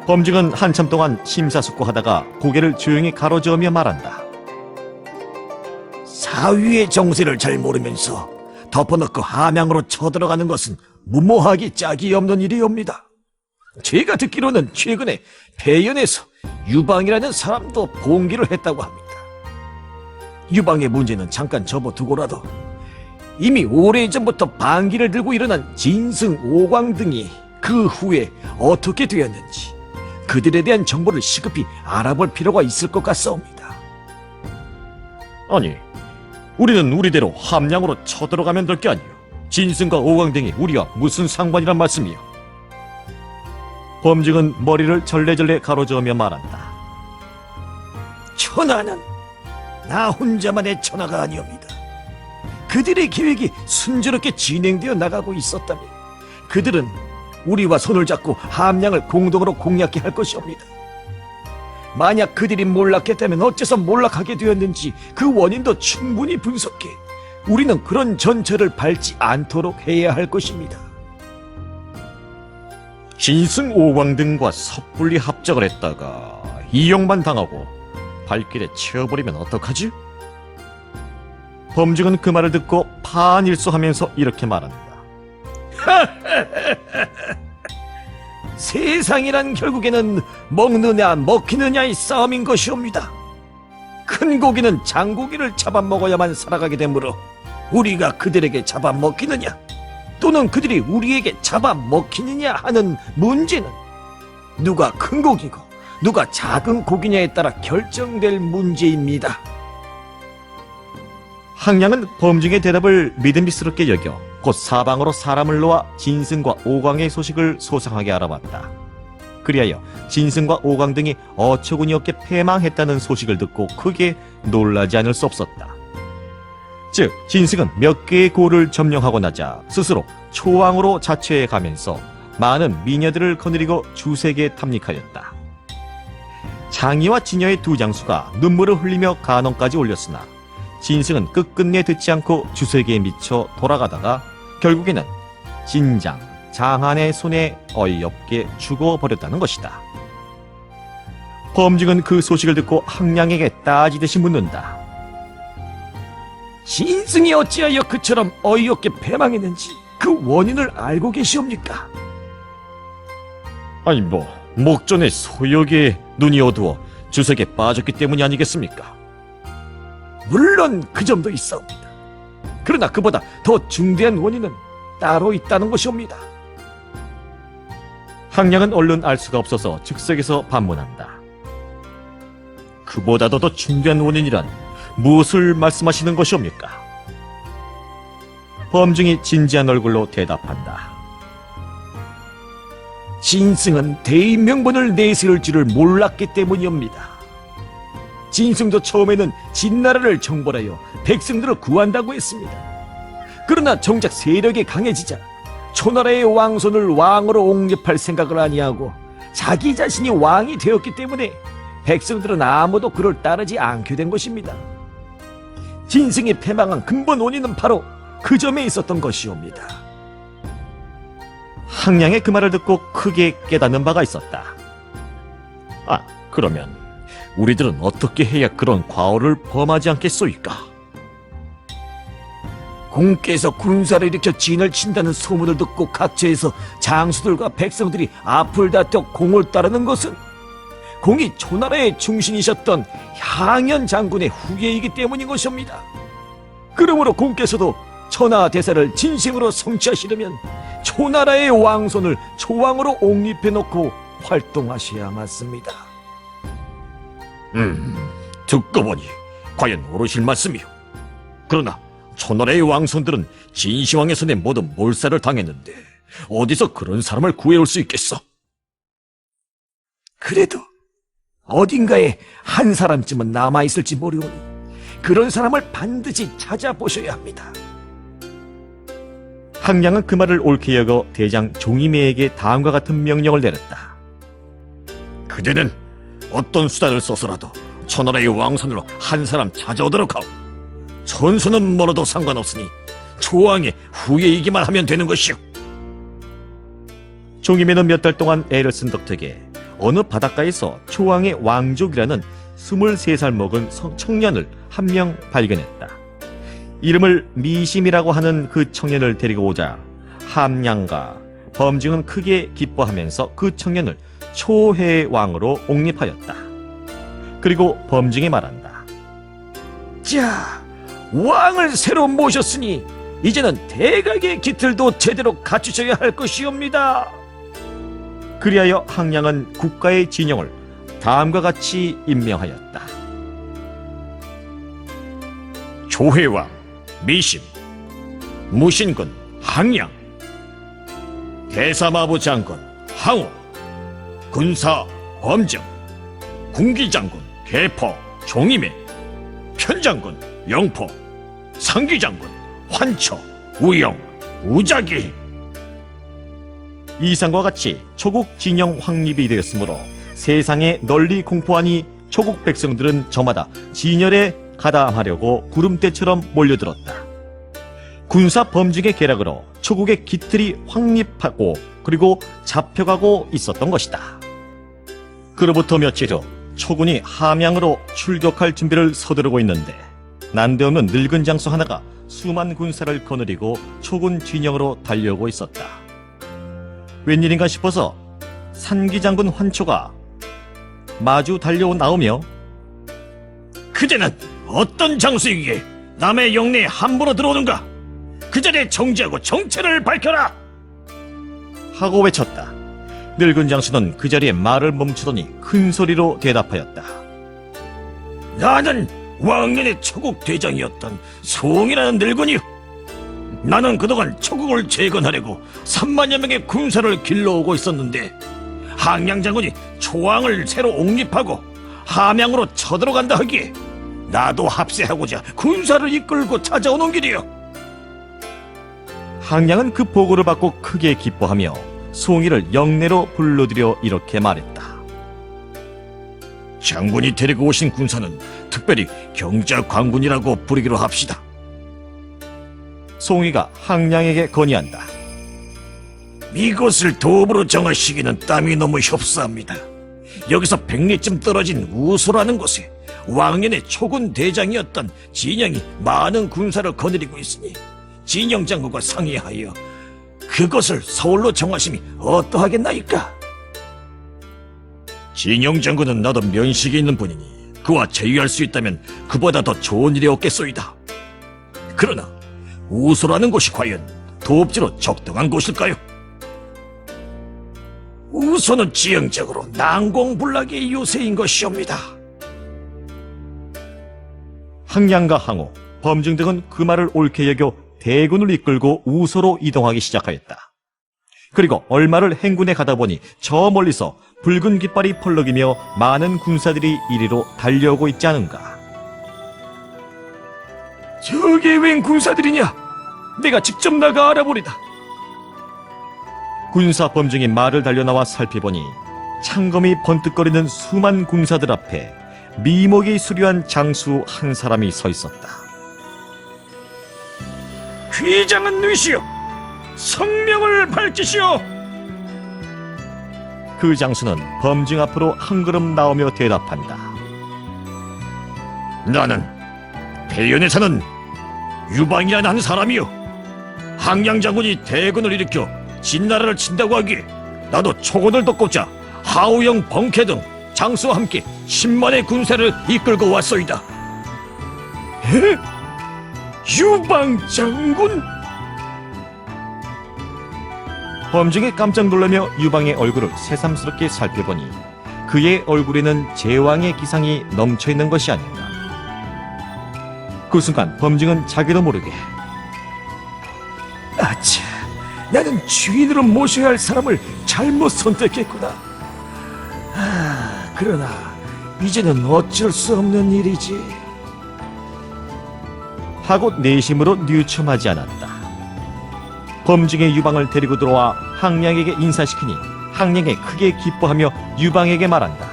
범증은 한참 동안 심사숙고하다가 고개를 조용히 가로저으며 말한다. 사위의 정세를 잘 모르면서 덮어놓고 함양으로 쳐들어가는 것은 무모하기 짝이 없는 일이옵니다. 제가 듣기로는 최근에 배연에서 유방이라는 사람도 봉기를 했다고 합니다. 유방의 문제는 잠깐 접어두고라도 이미 오래전부터 반기를 들고 일어난 진승, 오광 등이 그 후에 어떻게 되었는지 그들에 대한 정보를 시급히 알아볼 필요가 있을 것 같사옵니다. 아니, 우리는 우리대로 함양으로 쳐들어가면 될 게 아니오. 진승과 오광 등이 우리와 무슨 상관이란 말씀이오. 범증은 머리를 절레절레 가로저으며 말한다. 천하는 나 혼자만의 천하가 아니옵니다. 그들의 계획이 순조롭게 진행되어 나가고 있었다면 그들은 우리와 손을 잡고 함양을 공동으로 공략해 할 것이옵니다. 만약 그들이 몰락했다면 어째서 몰락하게 되었는지 그 원인도 충분히 분석해 우리는 그런 전철을 밟지 않도록 해야 할 것입니다. 진승, 오광 등과 섣불리 합작을 했다가 이용만 당하고 발길에 채워버리면 어떡하지? 범증은 그 말을 듣고 파안일소하면서 이렇게 말한다. 세상이란 결국에는 먹느냐 먹히느냐의 싸움인 것이옵니다. 큰 고기는 장고기를 잡아먹어야만 살아가게 되므로 우리가 그들에게 잡아먹히느냐 또는 그들이 우리에게 잡아먹히느냐 하는 문제는 누가 큰 고기고 누가 작은 고기냐에 따라 결정될 문제입니다. 항량은 범증의 대답을 믿음직스럽게 여겨 곧 사방으로 사람을 놓아 진승과 오광의 소식을 소상하게 알아봤다. 그리하여 진승과 오광 등이 어처구니 없게 패망했다는 소식을 듣고 크게 놀라지 않을 수 없었다. 즉 진승은 몇 개의 고를 점령하고 나자 스스로 초왕으로 자처해 가면서 많은 미녀들을 거느리고 주색에 탐닉하였다. 장이와 진여의 두 장수가 눈물을 흘리며 간언까지 올렸으나 진승은 끝끝내 듣지 않고 주색에 미쳐 돌아가다가 결국에는 진장, 장한의 손에 어이없게 죽어버렸다는 것이다. 범증은 그 소식을 듣고 항량에게 따지듯이 묻는다. 진승이 어찌하여 그처럼 어이없게 패망했는지 그 원인을 알고 계시옵니까? 아니 목전에 소욕에 눈이 어두워 주색에 빠졌기 때문이 아니겠습니까? 물론 그 점도 있사옵니다. 그러나 그보다 더 중대한 원인은 따로 있다는 것이옵니다. 항량은 얼른 알 수가 없어서 즉석에서 반문한다. 그보다도 더 중대한 원인이란 무엇을 말씀하시는 것이옵니까? 범증이 진지한 얼굴로 대답한다. 진승은 대의명분을 내세울 줄을 몰랐기 때문이옵니다. 진승도 처음에는 진나라를 정벌하여 백성들을 구한다고 했습니다. 그러나 정작 세력이 강해지자 초나라의 왕손을 왕으로 옹립할 생각을 아니하고 자기 자신이 왕이 되었기 때문에 백성들은 아무도 그를 따르지 않게 된 것입니다. 진승이 패망한 근본 원인은 바로 그 점에 있었던 것이옵니다. 항량의 그 말을 듣고 크게 깨닫는 바가 있었다. 아, 그러면 우리들은 어떻게 해야 그런 과오를 범하지 않겠소이까? 공께서 군사를 일으켜 진을 친다는 소문을 듣고 각처에서 장수들과 백성들이 앞을 다퉈 공을 따르는 것은 공이 초나라의 중신이셨던 향연 장군의 후계이기 때문인 것입니다. 그러므로 공께서도 천하 대사를 진심으로 성취하시려면 초나라의 왕손을 초왕으로 옹립해 놓고 활동하셔야 맞습니다. 듣고 보니 과연 오르실 말씀이요. 그러나 초나라의 왕손들은 진시황의 손에 모두 몰살을 당했는데 어디서 그런 사람을 구해올 수 있겠어? 그래도 어딘가에 한 사람쯤은 남아있을지 모르오니 그런 사람을 반드시 찾아보셔야 합니다. 항량은 그 말을 옳게 여겨 대장 종이매에게 다음과 같은 명령을 내렸다. 그대는 어떤 수단을 써서라도 초나라의 왕손으로 한 사람 찾아오도록 하오. 선수는 멀어도 상관없으니 초왕의 후예이기만 하면 되는 것이오. 종이매는 몇 달 동안 애를 쓴 덕택에 어느 바닷가에서 초왕의 왕족이라는 23살 먹은 청년을 한 명 발견했다. 이름을 미심이라고 하는 그 청년을 데리고 오자 함량과 범증은 크게 기뻐하면서 그 청년을 초해왕으로 옹립하였다. 그리고 범증이 말한다. 자, 왕을 새로 모셨으니 이제는 대각의 기틀도 제대로 갖추셔야 할 것이옵니다. 그리하여 항량은 국가의 진영을 다음과 같이 임명하였다. 조회왕 미심, 무신군 항양, 대사마부 장군 항우, 군사 범정, 군기장군 개포 종이매, 편장군 영포, 상기장군 환초, 우영, 우자기. 이상과 같이 초국 진영 확립이 되었으므로 세상에 널리 공포하니 초국 백성들은 저마다 진열에 가담하려고 구름대처럼 몰려들었다. 군사 범직의 계략으로 초국의 기틀이 확립하고 그리고 잡혀가고 있었던 것이다. 그로부터 며칠 후 초군이 함양으로 출격할 준비를 서두르고 있는데 난데없는 늙은 장수 하나가 수만 군사를 거느리고 초군 진영으로 달려오고 있었다. 웬일인가 싶어서 산기장군 환초가 마주 달려나오며 그대는 어떤 장수이기에 남의 영내에 함부로 들어오는가? 그 자리에 정지하고 정체를 밝혀라! 하고 외쳤다. 늙은 장수는 그 자리에 말을 멈추더니 큰 소리로 대답하였다. 나는 왕년의 초국 대장이었던 소홍이라는 늙은이요. 나는 그동안 초국을 재건하려고 3만여 명의 군사를 길러오고 있었는데 항양 장군이 초왕을 새로 옹립하고 함양으로 쳐들어간다 하기에 나도 합세하고자 군사를 이끌고 찾아오는 길이요. 항량은 그 보고를 받고 크게 기뻐하며 송이를 영내로 불러들여 이렇게 말했다. 장군이 데리고 오신 군사는 특별히 경자 광군이라고 부르기로 합시다. 송이가 항량에게 건의한다. 이것을 도읍으로 정하시기는 땀이 너무 협소합니다. 여기서 100리쯤 떨어진 우소라는 곳에 왕년의 초군 대장이었던 진영이 많은 군사를 거느리고 있으니 진영 장군과 상의하여 그것을 서울로 정하심이 어떠하겠나이까? 진영 장군은 나도 면식이 있는 분이니 그와 제휴할 수 있다면 그보다 더 좋은 일이 없겠소이다. 그러나 우소라는 곳이 과연 도읍지로 적당한 곳일까요? 우소는 지형적으로 난공불락의 요새인 것이옵니다. 항량과 항우, 범증 등은 그 말을 옳게 여겨 대군을 이끌고 우소로 이동하기 시작하였다. 그리고 얼마를 행군에 가다 보니 저 멀리서 붉은 깃발이 펄럭이며 많은 군사들이 이리로 달려오고 있지 않은가. 저게 웬 군사들이냐? 내가 직접 나가 알아보리다. 군사 범증이 말을 달려나와 살펴보니 창검이 번뜩거리는 수만 군사들 앞에 미목이 수려한 장수 한 사람이 서 있었다. 귀장은 누이시여, 성명을 밝히시오. 그 장수는 범증 앞으로 한 걸음 나오며 대답한다. 나는 배연에 사는 유방이라는 한 사람이요. 항양 장군이 대군을 일으켜 진나라를 친다고 하기에 나도 초군을 돕고자 하우영, 번쾌 등 장수와 함께 10만의 군사를 이끌고 왔소이다. 에? 유방 장군? 범증이 깜짝 놀라며 유방의 얼굴을 새삼스럽게 살펴보니 그의 얼굴에는 제왕의 기상이 넘쳐있는 것이 아닌가. 그 순간 범증은 자기도 모르게 아차, 나는 주인으로 모셔야 할 사람을 잘못 선택했구나. 그러나 이제는 어쩔 수 없는 일이지. 하고 내심으로 뉘우침하지 않았다. 범증의 유방을 데리고 들어와 항량에게 인사시키니 항량이 크게 기뻐하며 유방에게 말한다.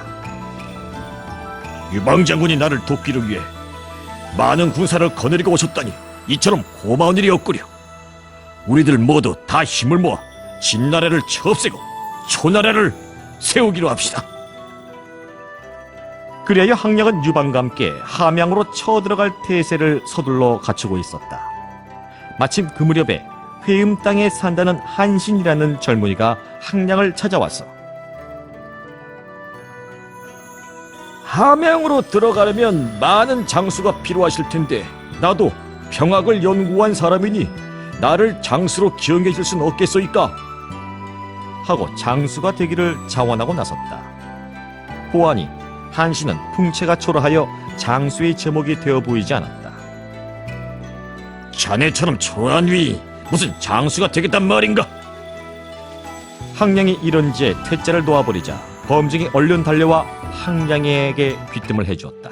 유방 장군이 나를 돕기를 위해 많은 군사를 거느리고 오셨다니 이처럼 고마운 일이 없구려. 우리들 모두 다 힘을 모아 진나라를 쳐없애고 초나라를 세우기로 합시다. 그리하여 항량은 유방과 함께 함양으로 쳐들어갈 태세를 서둘러 갖추고 있었다. 마침 그 무렵에 회음 땅에 산다는 한신이라는 젊은이가 항량을 찾아와서 함양으로 들어가려면 많은 장수가 필요하실 텐데 나도 병학을 연구한 사람이니 나를 장수로 기용해 줄 수는 없겠소이까? 하고 장수가 되기를 자원하고 나섰다. 보아니 한신은 풍채가 초라하여 장수의 제목이 되어 보이지 않았다. 자네처럼 초라한 위 무슨 장수가 되겠단 말인가? 항량이 이런지에 퇴짜를 놓아버리자 범증이 얼른 달려와 항량에게 귀뜸을 해주었다.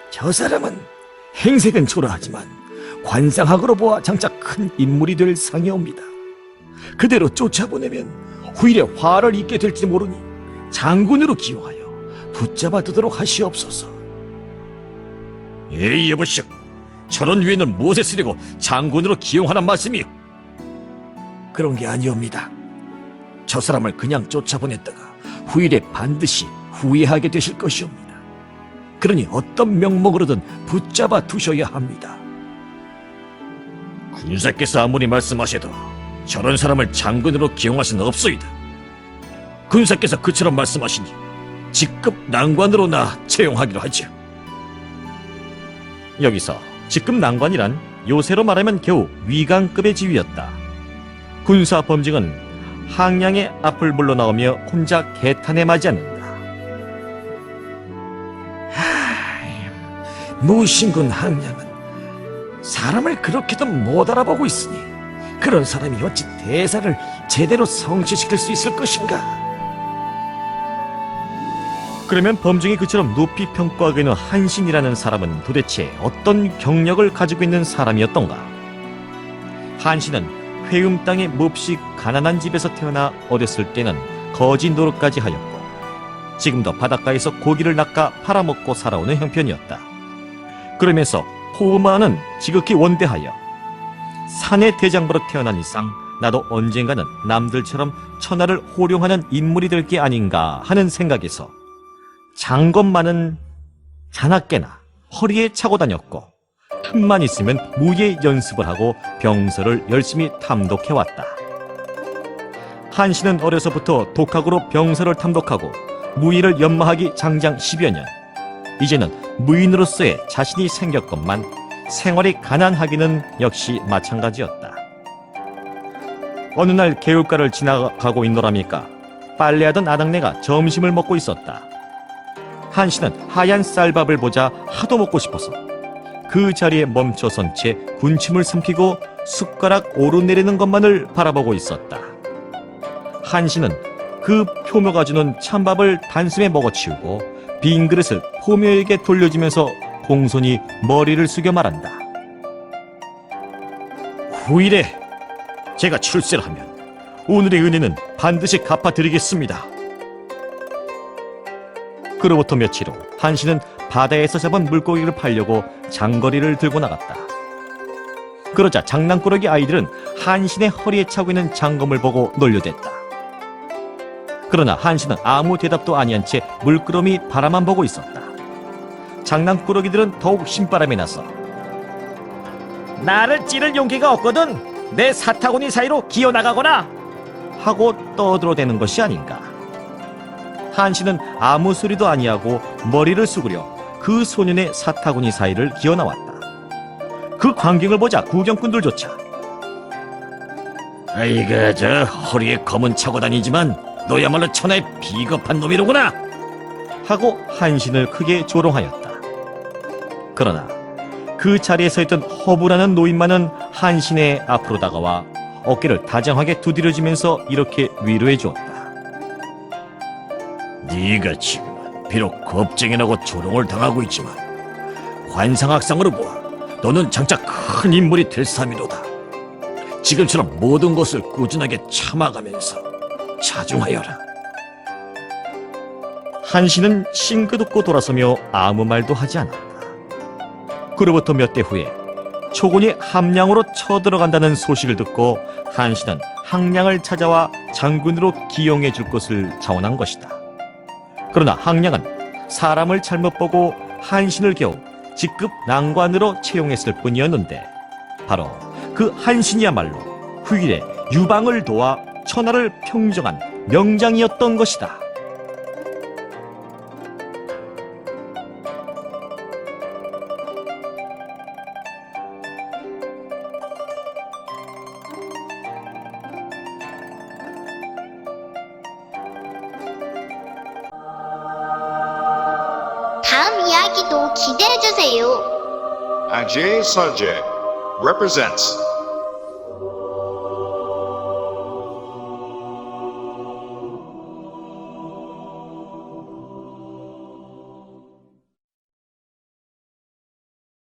저 사람은 행색은 초라하지만 관상학으로 보아 장차 큰 인물이 될 상이옵니다. 그대로 쫓아보내면 후일에 화를 입게 될지 모르니 장군으로 기용하여 붙잡아 두도록 하시옵소서. 에이 여보시오, 저런 위에는 무엇에 쓰려고 장군으로 기용하란 말씀이요? 그런 게 아니옵니다. 저 사람을 그냥 쫓아보냈다가 후일에 반드시 후회하게 되실 것이옵니다. 그러니 어떤 명목으로든 붙잡아 두셔야 합니다. 군사께서 아무리 말씀하셔도 저런 사람을 장군으로 기용할 수는 없소이다. 군사께서 그처럼 말씀하시니 직급 난관으로 나 채용하기로 하지요. 여기서 직급 난관이란 요새로 말하면 겨우 위관급의 지위였다. 군사 범증은 항량의 앞을 물러나오며 혼자 개탄에 맞이않는다. 무신군 항량은 사람을 그렇게도 못 알아보고 있으니 그런 사람이 어찌 대사를 제대로 성취시킬 수 있을 것인가? 그러면 범증이 그처럼 높이 평가하고 있는 한신이라는 사람은 도대체 어떤 경력을 가지고 있는 사람이었던가? 한신은 회음 땅의 몹시 가난한 집에서 태어나 어렸을 때는 거지 노릇까지 하였고 지금도 바닷가에서 고기를 낚아 팔아먹고 살아오는 형편이었다. 그러면서 포마는 지극히 원대하여 산의 대장부로 태어난 이상 나도 언젠가는 남들처럼 천하를 호령하는 인물이 될 게 아닌가 하는 생각에서 장검만은 자나깨나 허리에 차고 다녔고 틈만 있으면 무예 연습을 하고 병서를 열심히 탐독해왔다. 한신은 어려서부터 독학으로 병서를 탐독하고 무예를 연마하기 장장 10여 년. 이제는 무인으로서의 자신이 생겼건만 생활이 가난하기는 역시 마찬가지였다. 어느 날 개울가를 지나가고 있노랍니까 빨래하던 아낙네가 점심을 먹고 있었다. 한신은 하얀 쌀밥을 보자 하도 먹고 싶어서 그 자리에 멈춰선 채 군침을 삼키고 숟가락 오르내리는 것만을 바라보고 있었다. 한신은 그 표묘가 주는 찬밥을 단숨에 먹어치우고 빈 그릇을 포묘에게 돌려주면서 공손히 머리를 숙여 말한다. 후일에 제가 출세를 하면 오늘의 은혜는 반드시 갚아드리겠습니다. 그로부터 며칠 후 한신은 바다에서 잡은 물고기를 팔려고 장거리를 들고 나갔다. 그러자 장난꾸러기 아이들은 한신의 허리에 차고 있는 장검을 보고 놀려댔다. 그러나 한신은 아무 대답도 아니한 채 물끄러미 바라만 보고 있었다. 장난꾸러기들은 더욱 신바람이 나서 나를 찌를 용기가 없거든 내 사타구니 사이로 기어나가거나 하고 떠들어대는 것이 아닌가. 한신은 아무 소리도 아니하고 머리를 숙으려 그 소년의 사타구니 사이를 기어나왔다. 그 광경을 보자 구경꾼들조차 아이고, 저 허리에 검은 차고 다니지만 너야말로 천하의 비겁한 놈이로구나. 하고 한신을 크게 조롱하였다. 그러나 그 자리에 서 있던 허브라는 노인만은 한신의 앞으로 다가와 어깨를 다정하게 두드려주면서 이렇게 위로해 주었다. 네가 지금 비록 겁쟁이라고 조롱을 당하고 있지만 관상학상으로 보아 너는 장차 큰 인물이 될 사미로다. 지금처럼 모든 것을 꾸준하게 참아가면서 자중하여라. 한신은 싱긋 웃고 돌아서며 아무 말도 하지 않았다. 그로부터 몇 대 후에 초군이 함량으로 쳐들어간다는 소식을 듣고 한신은 항량을 찾아와 장군으로 기용해 줄 것을 자원한 것이다. 그러나 항량은 사람을 잘못 보고 한신을 겨우 직급 난관으로 채용했을 뿐이었는데 바로 그 한신이야말로 후일에 유방을 도와 천하를 평정한 명장이었던 것이다. 다음 이야기도 기대해주세요. Ajay Sanjay represents